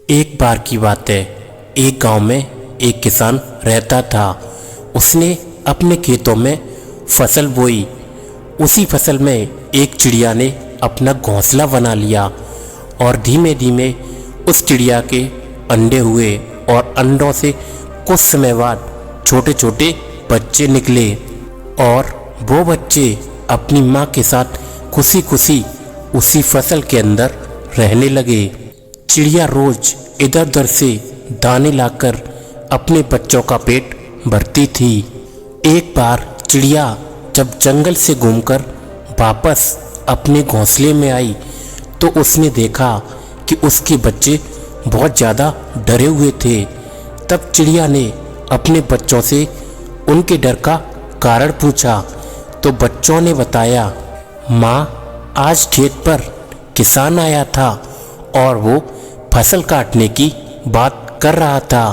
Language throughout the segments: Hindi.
एक बार की बात है। एक गांव में एक किसान रहता था। उसने अपने खेतों में फसल बोई। उसी फसल में एक चिड़िया ने अपना घोंसला बना लिया और धीमे धीमे उस चिड़िया के अंडे हुए और अंडों से कुछ समय बाद छोटे छोटे बच्चे निकले और वो बच्चे अपनी माँ के साथ खुशी खुशी उसी फसल के अंदर रहने लगे। चिड़िया रोज इधर उधर से दाने लाकर अपने बच्चों का पेट भरती थी। एक बार चिड़िया जब जंगल से घूमकर वापस अपने घोंसले में आई तो उसने देखा कि उसके बच्चे बहुत ज़्यादा डरे हुए थे। तब चिड़िया ने अपने बच्चों से उनके डर का कारण पूछा तो बच्चों ने बताया, माँ, आज खेत पर किसान आया था और वो फसल काटने की बात कर रहा था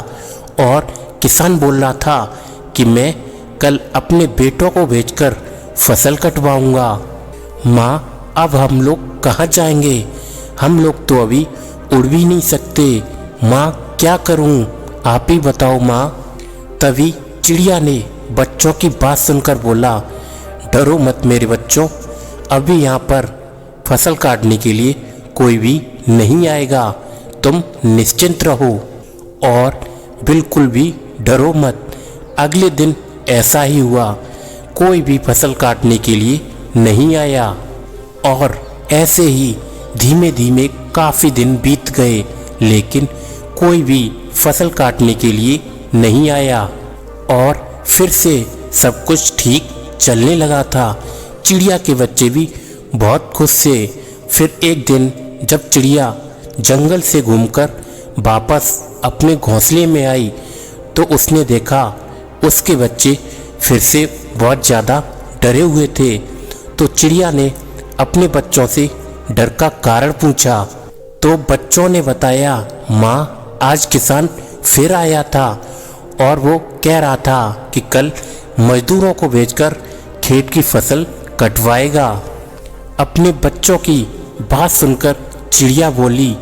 और किसान बोल रहा था कि मैं कल अपने बेटों को भेजकर फसल कटवाऊंगा। माँ, अब हम लोग कहाँ जाएंगे? हम लोग तो अभी उड़ भी नहीं सकते। माँ, क्या करूँ? आप ही बताओ माँ। तभी चिड़िया ने बच्चों की बात सुनकर बोला, डरो मत मेरे बच्चों, अभी यहाँ पर फसल काटने के लिए कोई भी नहीं आएगा। तुम निश्चिंत रहो और बिल्कुल भी डरो मत। अगले दिन ऐसा ही हुआ, कोई भी फसल काटने के लिए नहीं आया और ऐसे ही धीमे धीमे काफ़ी दिन बीत गए, लेकिन कोई भी फसल काटने के लिए नहीं आया और फिर से सब कुछ ठीक चलने लगा था। चिड़िया के बच्चे भी बहुत खुश थे। फिर एक दिन जब चिड़िया जंगल से घूमकर वापस अपने घोंसले में आई तो उसने देखा उसके बच्चे फिर से बहुत ज़्यादा डरे हुए थे। तो चिड़िया ने अपने बच्चों से डर का कारण पूछा तो बच्चों ने बताया, माँ, आज किसान फिर आया था और वो कह रहा था कि कल मजदूरों को भेजकर खेत की फसल कटवाएगा। अपने बच्चों की बात सुनकर चिड़िया बोली,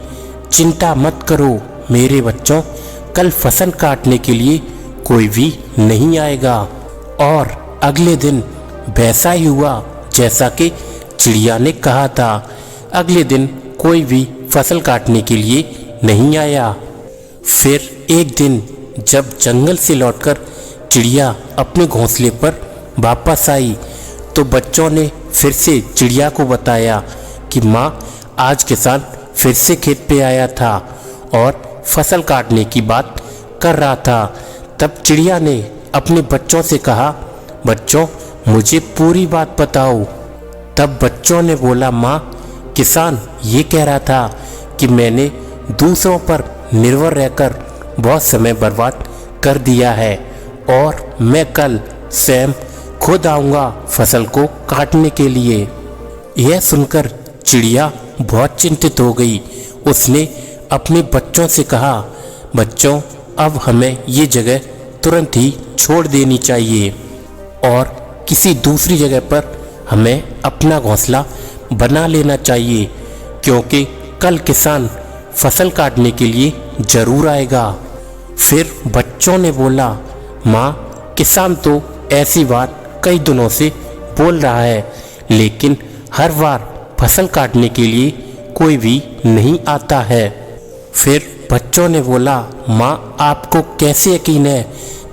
चिंता मत करो मेरे बच्चों, कल फसल काटने के लिए कोई भी नहीं आएगा। और अगले दिन वैसा ही हुआ जैसा कि चिड़िया ने कहा था। अगले दिन कोई भी फसल काटने के लिए नहीं आया। फिर एक दिन जब जंगल से लौटकर चिड़िया अपने घोंसले पर वापस आई तो बच्चों ने फिर से चिड़िया को बताया कि माँ, आज किसान फिर से खेत पे आया था और फसल काटने की बात कर रहा था। तब चिड़िया ने अपने बच्चों से कहा, बच्चों, मुझे पूरी बात बताओ। तब बच्चों ने बोला, माँ, किसान ये कह रहा था कि मैंने दूसरों पर निर्भर रहकर बहुत समय बर्बाद कर दिया है और मैं कल स्वयं खुद आऊँगा फसल को काटने के लिए। यह सुनकर चिड़िया बहुत चिंतित हो गई। उसने अपने बच्चों से कहा, बच्चों, अब हमें ये जगह तुरंत ही छोड़ देनी चाहिए और किसी दूसरी जगह पर हमें अपना घोंसला बना लेना चाहिए, क्योंकि कल किसान फसल काटने के लिए ज़रूर आएगा। फिर बच्चों ने बोला, माँ, किसान तो ऐसी बात कई दिनों से बोल रहा है, लेकिन हर बार फसल काटने के लिए कोई भी नहीं आता है। फिर बच्चों ने बोला, माँ, आपको कैसे यकीन है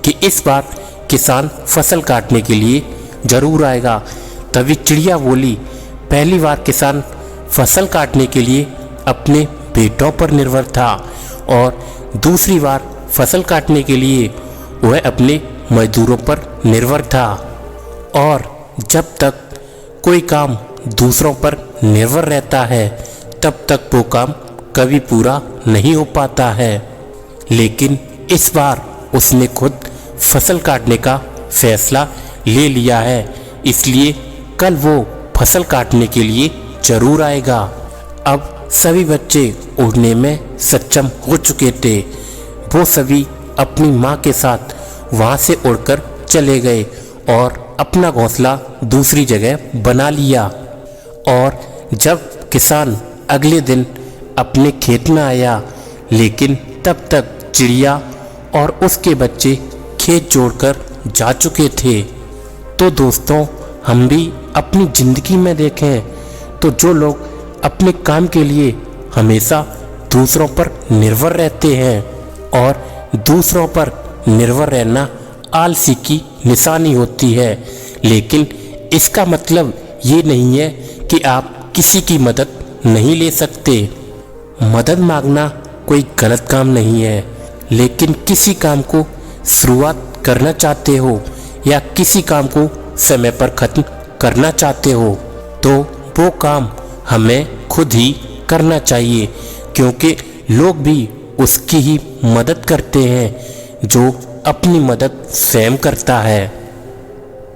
कि इस बार किसान फसल काटने के लिए ज़रूर आएगा? तभी चिड़िया बोली, पहली बार किसान फसल काटने के लिए अपने बेटों पर निर्भर था और दूसरी बार फसल काटने के लिए वह अपने मजदूरों पर निर्भर था। और जब तक कोई काम दूसरों पर निर्भर रहता है तब तक वो काम कभी पूरा नहीं हो पाता है। लेकिन इस बार उसने खुद फसल काटने का फैसला ले लिया है, इसलिए कल वो फसल काटने के लिए ज़रूर आएगा। अब सभी बच्चे उड़ने में सक्षम हो चुके थे। वो सभी अपनी माँ के साथ वहाँ से उड़कर चले गए और अपना घोंसला दूसरी जगह बना लिया। और जब किसान अगले दिन अपने खेत में आया, लेकिन तब तक चिड़िया और उसके बच्चे खेत जोड़कर जा चुके थे। तो दोस्तों, हम भी अपनी ज़िंदगी में देखें तो जो लोग अपने काम के लिए हमेशा दूसरों पर निर्भर रहते हैं, और दूसरों पर निर्भर रहना आलसी की निशानी होती है। लेकिन इसका मतलब ये नहीं है कि आप किसी की मदद नहीं ले सकते। मदद मांगना कोई गलत काम नहीं है, लेकिन किसी काम को शुरुआत करना चाहते हो या किसी काम को समय पर ख़त्म करना चाहते हो तो वो काम हमें खुद ही करना चाहिए, क्योंकि लोग भी उसकी ही मदद करते हैं जो अपनी मदद स्वयं करता है।